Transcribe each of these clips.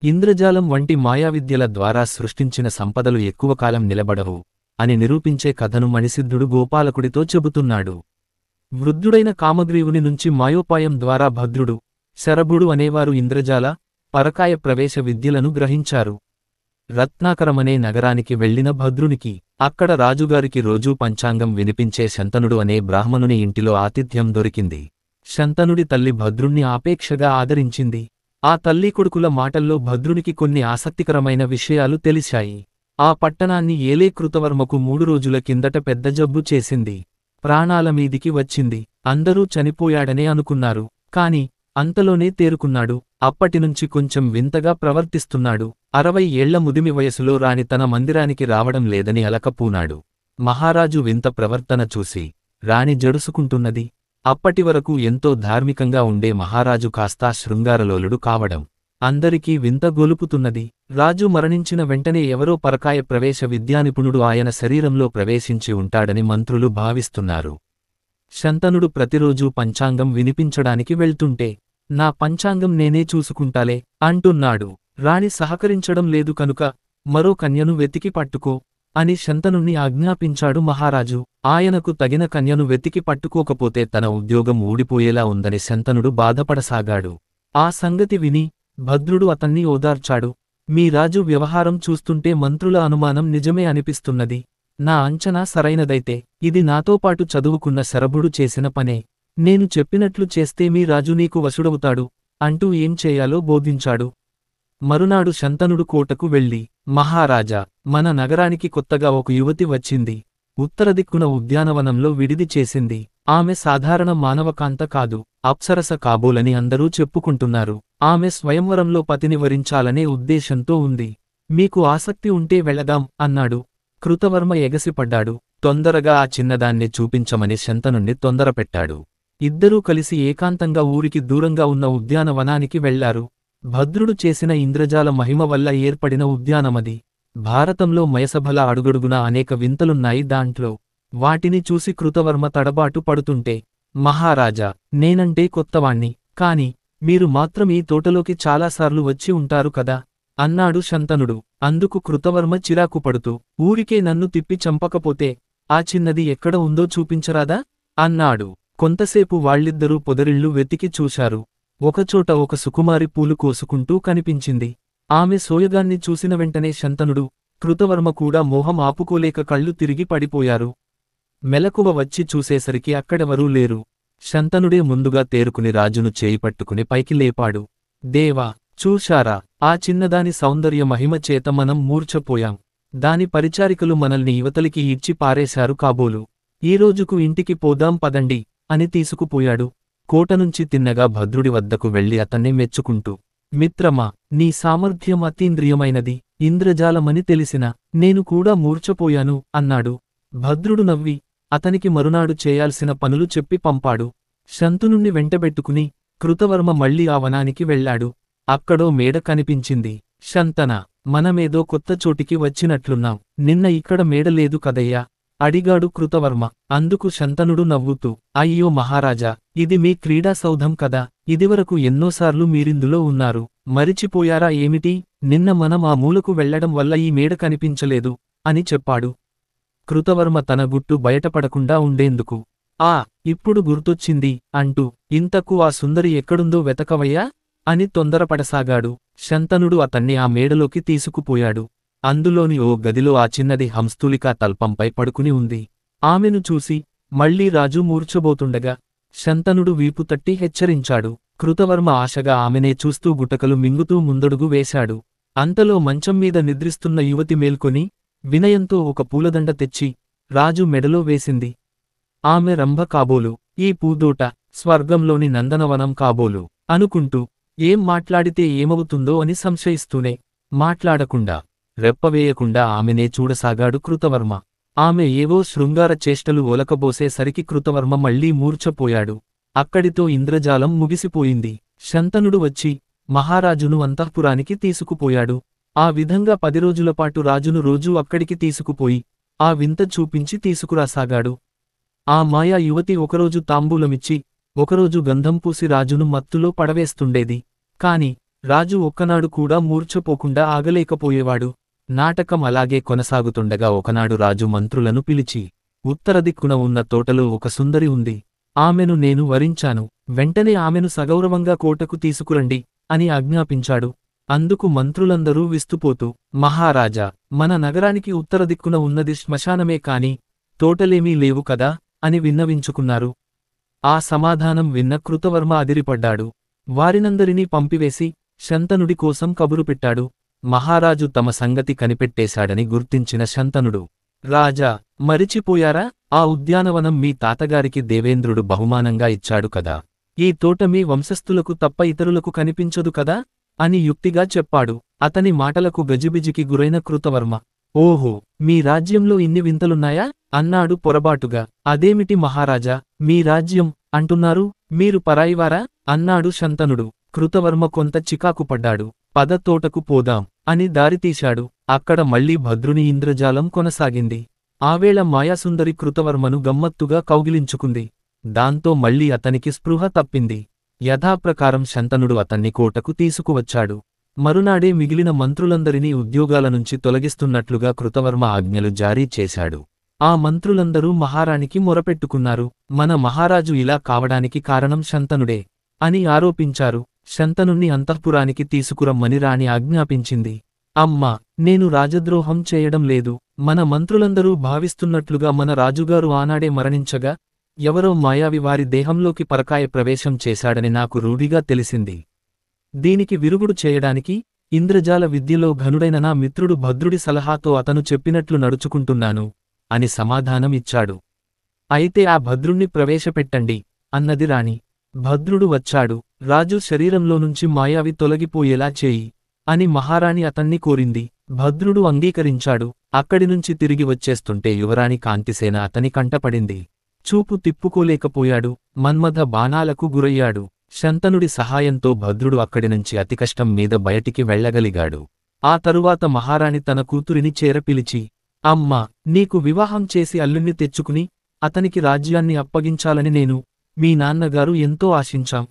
ఇంద్రజాలం వంటి మాయావిద్యల ద్వారా సృష్టించిన సంపదలు ఎక్కువ కాలం నిలబడవు అని నిరూపించే కథను మణిసిద్ధుడు గోపాలకుడితో చెబుతున్నాడు. వృద్ధుడైన కామగ్రీవుని నుంచి మాయోపాయం ద్వారా భద్రుడు, శరభుడు అనేవారు ఇంద్రజాల, పరకాయ ప్రవేశ విద్యలను గ్రహించారు. రత్నాకరమనే నగరానికి వెళ్లిన భద్రునికి అక్కడ రాజుగారికి రోజూ పంచాంగం వినిపించే శంతనుడు అనే బ్రాహ్మణుని ఇంటిలో ఆతిథ్యం దొరికింది. శంతనుడి తల్లి భద్రుణ్ణి ఆపేక్షగా ఆదరించింది. ఆ తల్లి కొడుకుల మాటల్లో భద్రునికి కొన్ని ఆసక్తికరమైన విషయాలు తెలిశాయి. ఆ పట్టణాన్ని ఏలే కృతవర్మకు 3 రోజుల కిందట పెద్ద జబ్బు చేసింది. ప్రాణాల మీదికి వచ్చింది. అందరూ చనిపోయాడనే అనుకున్నారు. కాని అంతలోనే తేరుకున్నాడు. అప్పటినుంచి కొంచెం వింతగా ప్రవర్తిస్తున్నాడు. 60 ఏళ్ల ముదిమి వయసులో రాణి తన మందిరానికి రావడం లేదని అలకపోనాడు. మహారాజు వింత ప్రవర్తన చూసి రాణి జడుసుకుంటున్నది. అప్పటివరకు ఎంతో ధార్మికంగా ఉండే మహారాజు కాస్తా శృంగారలోలుడు కావడం అందరికీ వింత గొలుపుతున్నది. రాజు మరణించిన వెంటనే ఎవరో పరకాయ ప్రవేశ విద్యానిపుణుడు ఆయన శరీరంలో ప్రవేశించి ఉంటాడని మంత్రులు భావిస్తున్నారు. శంతనుడు ప్రతిరోజూ పంచాంగం వినిపించడానికి వెళ్తుంటే నా పంచాంగం నేనే చూసుకుంటాలే అంటున్నాడు. రాణి సహకరించడం లేదు కనుక మరో కన్యను వెతికి పట్టుకో అని శంతనుణ్ణి ఆజ్ఞాపించాడు మహారాజు. ఆయనకు తగిన కన్యను వెతికి పట్టుకోకపోతే తన ఉద్యోగం ఊడిపోయేలా ఉందని శంతనుడు బాధపడసాగాడు. ఆ సంగతి విని భద్రుడు అతన్ని ఓదార్చాడు. మీ రాజు వ్యవహారం చూస్తుంటే మంత్రుల అనుమానం నిజమే అనిపిస్తున్నది. నా అంచనా సరైనదైతే ఇది నాతోపాటు చదువుకున్న శరభుడు చేసిన పనే. నేను చెప్పినట్లు చేస్తే మీ రాజు నీకు వశుడవుతాడు అంటూ ఏం చేయాలో బోధించాడు. మరునాడు శంతనుడు కోటకు వెళ్ళి, మహారాజా, మన నగరానికి కొత్తగా ఒక యువతి వచ్చింది. ఉత్తరదిక్కున ఉద్యానవనంలో విడిది చేసింది. ఆమె సాధారణ మానవకాంత కాదు, అప్సరస కాబోలని అందరూ చెప్పుకుంటున్నారు. ఆమె స్వయంవరంలో పతిని వరించాలనే ఉద్దేశంతో ఉంది. మీకు ఆసక్తి ఉంటే వెళదాం అన్నాడు. కృతవర్మ ఎగసిపడ్డాడు. తొందరగా ఆ చిన్నదాన్ని చూపించమని శంతనుణ్ణి తొందరపెట్టాడు. ఇద్దరూ కలిసి ఏకాంతంగా ఊరికి దూరంగా ఉన్న ఉద్యానవనానికి వెళ్లారు. భద్రుడు చేసిన ఇంద్రజాల మహిమ వల్ల ఏర్పడిన ఉద్యానమది. భారతంలో మయసభల అడుగడుగునా అనేక వింతలున్నాయి దాంట్లో. వాటిని చూసి కృతవర్మ తడబాటు పడుతుంటే, మహారాజా, నేనంటే కొత్తవాణ్ణి, కాని మీరు మాత్రం ఈ తోటలోకి చాలాసార్లు వచ్చి ఉంటారు కదా అన్నాడు శంతనుడు. అందుకు కృతవర్మ చిరాకు పడుతూ, ఊరికే నన్ను తిప్పి చంపకపోతే ఆ చిన్నది ఎక్కడ ఉందో చూపించరాదా అన్నాడు. కొంతసేపు వాళ్ళిద్దరూ పొదరిళ్లు వెతికి చూశారు. ఒకచోట ఒక సుకుమారి పూలు కోసుకుంటూ కనిపించింది. ఆమె సోయగాన్ని చూసిన వెంటనే శంతనుడు, కృతవర్మ కూడా మోహం ఆపుకోలేక కళ్ళు తిరిగి పడిపోయారు. మెలకువ వచ్చి చూసేసరికి అక్కడెవరూ లేరు. శంతనుడే ముందుగా తేరుకుని రాజును చేయిపట్టుకుని పైకి లేపాడు. దేవా, చూశారా, ఆ చిన్నదాని సౌందర్య మహిమ చేత మనం మూర్ఛపోయాం. దాని పరిచారికలు మనల్ని యువతలికి ఈడ్చి పారేశారు కాబోలు. ఈ రోజుకు ఇంటికి పోదాం పదండి అని తీసుకుపోయాడు. కోటనుంచి తిన్నగా భద్రుడి వద్దకు వెళ్లి అతన్ని మెచ్చుకుంటూ, మిత్రమా, నీ సామర్థ్యం అతీంద్రియమైనది. ఇంద్రజాలమని తెలిసిన నేను కూడా మూర్ఛపోయాను అన్నాడు. భద్రుడు నవ్వి అతనికి మరునాడు చేయాల్సిన పనులు చెప్పి పంపాడు. శంతనుణ్ణి వెంటబెట్టుకుని కృతవర్మ మళ్లీ ఆ వనానికి వెళ్లాడు. అక్కడో మేడ కనిపించింది. శంతన, మనమేదో కొత్త చోటికి వచ్చినట్లున్నాం. నిన్న ఇక్కడ మేడ లేదు కదయ్యా అడిగాడు కృతవర్మ. అందుకు శంతనుడు నవ్వుతూ, అయ్యో మహారాజా, ఇది మీ క్రీడా సౌధం కదా, ఇదివరకు ఎన్నోసార్లు మీరిందులో ఉన్నారు. మరిచిపోయారా ఏమిటి? నిన్న మనం ఆ మూలకు వెళ్లడం వల్ల ఈ మేడ కనిపించలేదు అని చెప్పాడు. కృతవర్మ తన గుట్టు బయటపడకుండా ఉండేందుకు, ఇప్పుడు గుర్తొచ్చింది అంటూ, ఇంతకు ఆ సుందరి ఎక్కడుందో వెతకవయ్యా అని తొందరపడసాగాడు. శంతనుడు అతన్ని ఆ మేడలోకి తీసుకుపోయాడు. అందులోని ఓ గదిలో ఆ చిన్నది హంస్తులికా తల్పంపై పడుకుని ఉంది. ఆమెను చూసి మళ్లీ రాజు మూర్ఛబోతుండగా శంతనుడు వీపు తట్టి హెచ్చరించాడు. కృతవర్మ ఆశగా ఆమెనే చూస్తూ గుటకలు మింగుతూ ముందడుగు వేశాడు. అంతలో మంచం మీద నిద్రిస్తున్న యువతి మేల్కొని వినయంతో ఒక పూలదండ తెచ్చి రాజు మెడలో వేసింది. ఆమె రంభ కాబోలు, ఈ పూదోట స్వర్గంలోని నందనవనం కాబోలు అనుకుంటూ ఏం మాట్లాడితే ఏమవుతుందో అని సంశయిస్తూనే మాట్లాడకుండా రెప్పవేయకుండా ఆమెనే చూడసాగాడు కృతవర్మ. ఆమె ఏవో శృంగార చేష్టలు ఒలకబోసేసరికి కృతవర్మ మళ్లీ మూర్ఛపోయాడు. అక్కడితో ఇంద్రజాలం ముగిసిపోయింది. శంతనుడు వచ్చి మహారాజును అంతఃపురానికి తీసుకుపోయాడు. ఆ విధంగా 10 రోజులపాటు రాజును రోజూ అక్కడికి తీసుకుపోయి ఆ వింత చూపించి తీసుకురాసాగాడు. ఆ మాయా యువతి ఒకరోజు తాంబూలమిచ్చి ఒకరోజు గంధం పూసి రాజును మత్తులో పడవేస్తుండేది. కాని రాజు ఒక్కనాడు కూడా మూర్ఛపోకుండా ఆగలేకపోయేవాడు. నాటకం అలాగే కొనసాగుతుండగా ఒకనాడు రాజు మంత్రులను పిలిచి, ఉత్తరదిక్కున ఉన్న తోటలో ఒక సుందరి ఉంది. ఆమెను నేను వరించాను. వెంటనే ఆమెను సగౌరవంగా కోటకు తీసుకురండి అని ఆజ్ఞాపించాడు. అందుకు మంత్రులందరూ విస్తుపోతూ, మహారాజా, మన నగరానికి ఉత్తరదిక్కున ఉన్నది శ్మశానమే కాని తోటలేమీ లేవు కదా అని విన్నవించుకున్నారు. ఆ సమాధానం విన్న కృతవర్మ అదిరిపడ్డాడు. వారినందరినీ పంపివేసి శంతనుడి కోసం కబురు పెట్టాడు. మహారాజు తమ సంగతి కనిపెట్టేశాడని గుర్తించిన శంతనుడు, రాజా, మరిచిపోయారా? ఆ ఉద్యానవనం మీ తాతగారికి దేవేంద్రుడు బహుమానంగా ఇచ్చాడు కదా. ఈ తోట మీ వంశస్థులకు తప్ప ఇతరులకు కనిపించదు కదా అని యుక్తిగా చెప్పాడు. అతని మాటలకు గజిబిజికి గురైన కృతవర్మ, ఓహో, మీ రాజ్యంలో ఇన్ని వింతలున్నాయా అన్నాడు పొరబాటుగా. అదేమిటి మహారాజా, మీ రాజ్యం అంటున్నారు, మీరు పరాయివారా అన్నాడు శంతనుడు. కృతవర్మ కొంత చికాకుపడ్డాడు. పద తోటకు పోదాం అని దారితీశాడు. అక్కడ మళ్లీ భద్రుని ఇంద్రజాలం కొనసాగింది. ఆవేళ మాయాసుందరి కృతవర్మను గమ్మత్తుగా కౌగిలించుకుంది. దాంతో మళ్లీ అతనికి స్పృహ తప్పింది. యథాప్రకారం శంతనుడు అతన్ని కోటకు తీసుకువచ్చాడు. మరునాడే మిగిలిన మంత్రులందరినీ ఉద్యోగాల నుంచి తొలగిస్తున్నట్లుగా కృతవర్మ ఆజ్ఞలు జారీ చేశాడు. ఆ మంత్రులందరూ మహారాణికి మొరపెట్టుకున్నారు. మన మహారాజు ఇలా కావడానికి కారణం శంతనుడే అని ఆరోపించారు. శంతనుణ్ణి అంతఃపురానికి తీసుకురమ్మని రాణి ఆజ్ఞాపించింది. అమ్మా, నేను రాజద్రోహం చేయడం లేదు. మన మంత్రులందరూ భావిస్తున్నట్లుగా మన రాజుగారు ఆనాడే మరణించగా ఎవరో మాయావి వారి దేహంలోకి పరకాయ ప్రవేశం చేశాడని నాకు రూఢిగా తెలిసింది. దీనికి విరుగుడు చేయడానికి ఇంద్రజాల విద్యలో ఘనుడైన నా మిత్రుడు భద్రుడి సలహాతో అతను చెప్పినట్లు నడుచుకుంటున్నాను అని సమాధానం ఇచ్చాడు. అయితే ఆ భద్రుణ్ణి ప్రవేశపెట్టండి అన్నది రాణి. భద్రుడు వచ్చాడు. రాజు శరీరంలోనుంచి మాయావి తొలగిపోయేలా చేయి అని మహారాణి అతన్ని కోరింది. భద్రుడు అంగీకరించాడు. అక్కడినుంచి తిరిగి వచ్చేస్తుంటే యువరాణి కాంతిసేన అతని కంటపడింది. చూపు తిప్పుకోలేకపోయాడు. మన్మథ బాణాలకు గురయ్యాడు. శంతనుడి సహాయంతో భద్రుడు అక్కడినుంచి అతికష్టం మీద బయటికి వెళ్లగలిగాడు. ఆ తరువాత మహారాణి తన కూతురిని చేరపిలిచి, అమ్మా, నీకు వివాహం చేసి అల్లుణ్ణి తెచ్చుకుని అతనికి రాజ్యాన్ని అప్పగించాలని నేను, మీ నాన్నగారు ఎంతో ఆశించాం.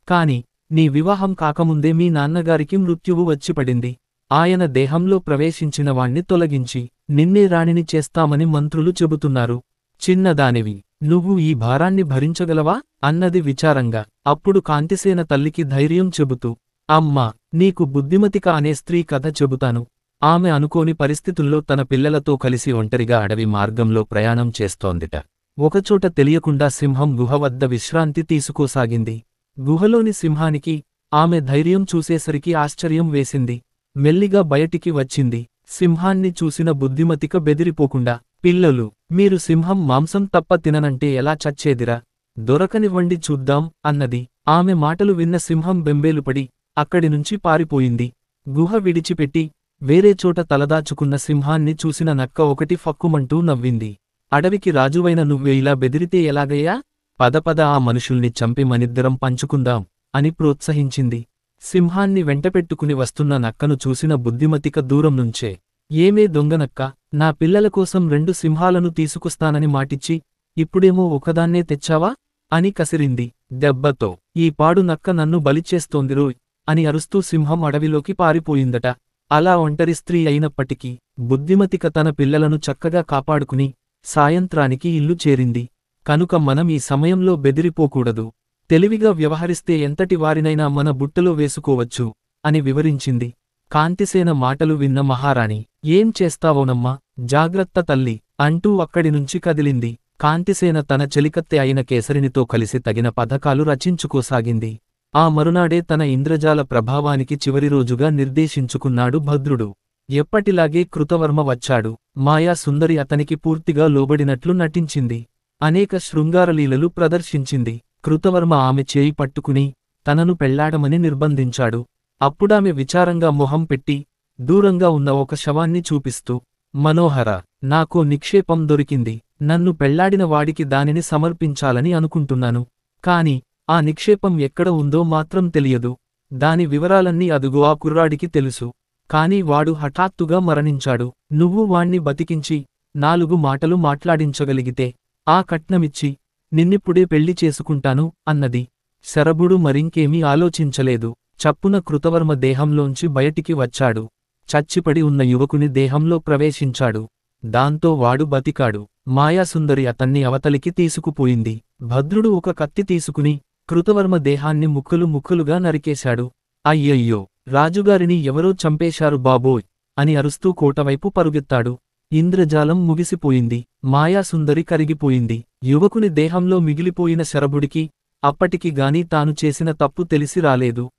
కాని నీ వివాహం కాకముందే మీ నాన్నగారికి మృత్యువు వచ్చిపడింది. ఆయన దేహంలో ప్రవేశించిన వాణ్ణి తొలగించి నిన్నే రాణిని చేస్తామని మంత్రులు చెబుతున్నారు. చిన్నదానివి, నువ్వు ఈ భారాన్ని భరించగలవా అన్నది విచారంగా. అప్పుడు కాంతిసేన తల్లికి ధైర్యం చెబుతూ, అమ్మా, నీకు బుద్ధిమతిక అనే స్త్రీ కథ చెబుతాను. ఆమె అనుకోని పరిస్థితుల్లో తన పిల్లలతో కలిసి ఒంటరిగా అడవి మార్గంలో ప్రయాణం చేస్తోందిట. ఒకచోట తెలియకుండా సింహం గుహ వద్ద విశ్రాంతి తీసుకోసాగింది. గుహలోని సింహానికి ఆమె ధైర్యం చూసేసరికి ఆశ్చర్యం వేసింది. మెల్లిగా బయటికి వచ్చింది. సింహాన్ని చూసిన బుద్ధిమతిక బెదిరిపోకుండా, పిల్లలు, మీరు సింహం మాంసం తప్ప తిననంటే ఎలా చచ్చేదిరా? దొరకనివ్వండి చూద్దాం అన్నది. ఆమె మాటలు విన్న సింహం బెంబేలుపడి అక్కడినుంచి పారిపోయింది. గుహ విడిచిపెట్టి వేరే చోట తలదాచుకున్న సింహాన్ని చూసిన నక్క ఒకటి ఫక్కుమంటూ నవ్వింది. అడవికి రాజువైన నువ్వే ఇలా బెదిరితే ఎలాగయ్యా? పదపద ఆ మనుషుల్ని చంపి మనిద్దరం పంచుకుందాం అని ప్రోత్సహించింది. సింహాన్ని వెంటపెట్టుకుని వస్తున్న నక్కను చూసిన బుద్ధిమతిక దూరం నుంచే, ఏమే దొంగనక్క, నా పిల్లల కోసం 2 సింహాలను తీసుకొస్తానని మాటిచ్చి ఇప్పుడేమో ఒకదాన్నే తెచ్చావా అని కసిరింది. దెబ్బతో, ఈ పాడు నక్క నన్ను బలిచేస్తోందిరోయ్ అని అరుస్తూ సింహం అడవిలోకి పారిపోయిందట. అలా ఒంటరి స్త్రీ అయినప్పటికీ బుద్ధిమతిక తన పిల్లలను చక్కగా కాపాడుకుని సాయంత్రానికి ఇల్లు చేరింది. కనుక మనం ఈ సమయంలో బెదిరిపోకూడదు. తెలివిగా వ్యవహరిస్తే ఎంతటి వారినైనా మన బుట్టలో వేసుకోవచ్చు అని వివరించింది. కాంతిసేన మాటలు విన్న మహారాణి, ఏం చేస్తావోనమ్మా, జాగ్రత్త తల్లి అంటూ అక్కడినుంచి కదిలింది. కాంతిసేన తన చెలికత్తె అయిన కేసరినితో కలిసి తగిన పథకాలు రచించుకోసాగింది. ఆ మరునాడే తన ఇంద్రజాల ప్రభావానికి చివరి రోజుగా నిర్దేశించుకున్నాడు భద్రుడు. ఎప్పటిలాగే కృతవర్మ వచ్చాడు. మాయా సుందరి అతనికి పూర్తిగా లోబడినట్లు నటించింది. అనేక శృంగారలీలలు ప్రదర్శించింది. కృతవర్మ ఆమె చేయి పట్టుకుని తనను పెళ్లాడమని నిర్బంధించాడు. అప్పుడామె విచారంగా మొహం పెట్టి దూరంగా ఉన్న ఒక శవాన్ని చూపిస్తూ, మనోహర, నాకో నిక్షేపం దొరికింది. నన్ను పెళ్లాడిన వాడికి దానిని సమర్పించాలని అనుకుంటున్నాను. కాని ఆ నిక్షేపం ఎక్కడ ఉందో మాత్రం తెలియదు. దాని వివరాలన్నీ అదుగో ఆ కుర్రాడికి తెలుసు. కాని వాడు హఠాత్తుగా మరణించాడు. నువ్వు వాణ్ణి బతికించి 4 మాటలు మాట్లాడించగలిగితే ఆ కట్నమిచ్చి నిన్నిప్పుడే పెళ్లి చేసుకుంటాను అన్నది. శరభుడు మరింకేమీ ఆలోచించలేదు. చప్పున కృతవర్మ దేహంలోంచి బయటికి వచ్చాడు. చచ్చిపడి ఉన్న యువకుని దేహంలో ప్రవేశించాడు. దాంతో వాడు బతికాడు. మాయాసుందరి అతన్ని అవతలికి తీసుకుపోయింది. భద్రుడు ఒక కత్తి తీసుకుని కృతవర్మ దేహాన్ని ముక్కలు ముక్కలుగా నరికేశాడు. అయ్యయ్యో, రాజుగారిని ఎవరో చంపేశారు బాబోయ్ అని అరుస్తూ కోటవైపు పరుగెత్తాడు. ఇంద్రజాలం ముగిసిపోయింది. మాయాసుందరి కరిగిపోయింది. యువకుని దేహంలో మిగిలిపోయిన శరభుడికి అప్పటికి గాని తాను చేసిన తప్పు తెలిసి రాలేదు.